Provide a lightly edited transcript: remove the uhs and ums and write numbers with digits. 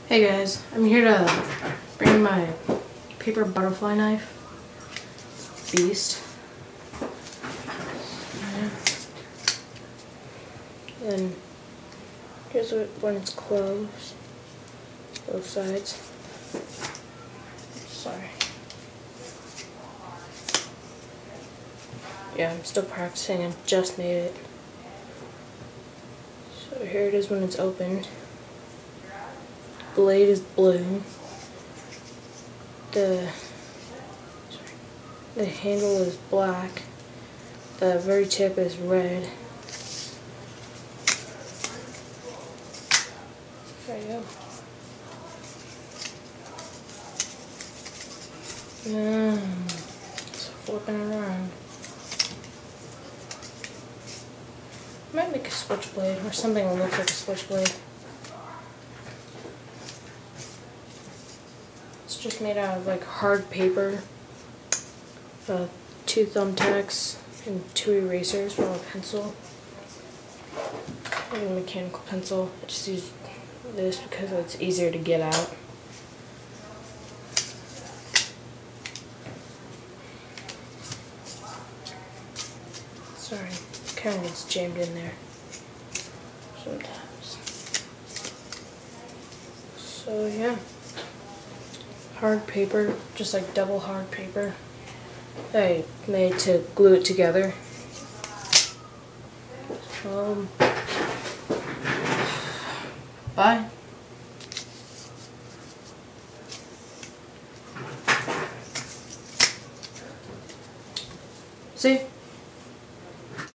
Hey guys, I'm here to bring my paper butterfly knife, Beast. And here's when it's closed, both sides. Sorry. Yeah, I'm still practicing, I just made it. So here it is when it's opened. Blade is blue. The handle is black. The very tip is red. There you go. Just flipping it around. Might make a switchblade or something that looks like a switchblade. It's just made out of like hard paper, 2 thumbtacks, and 2 erasers from a pencil. Like a mechanical pencil. I just use this because it's easier to get out. Sorry, it kind of gets jammed in there sometimes. So yeah. Hard paper, just like double hard paper that I made to glue it together. Bye. See?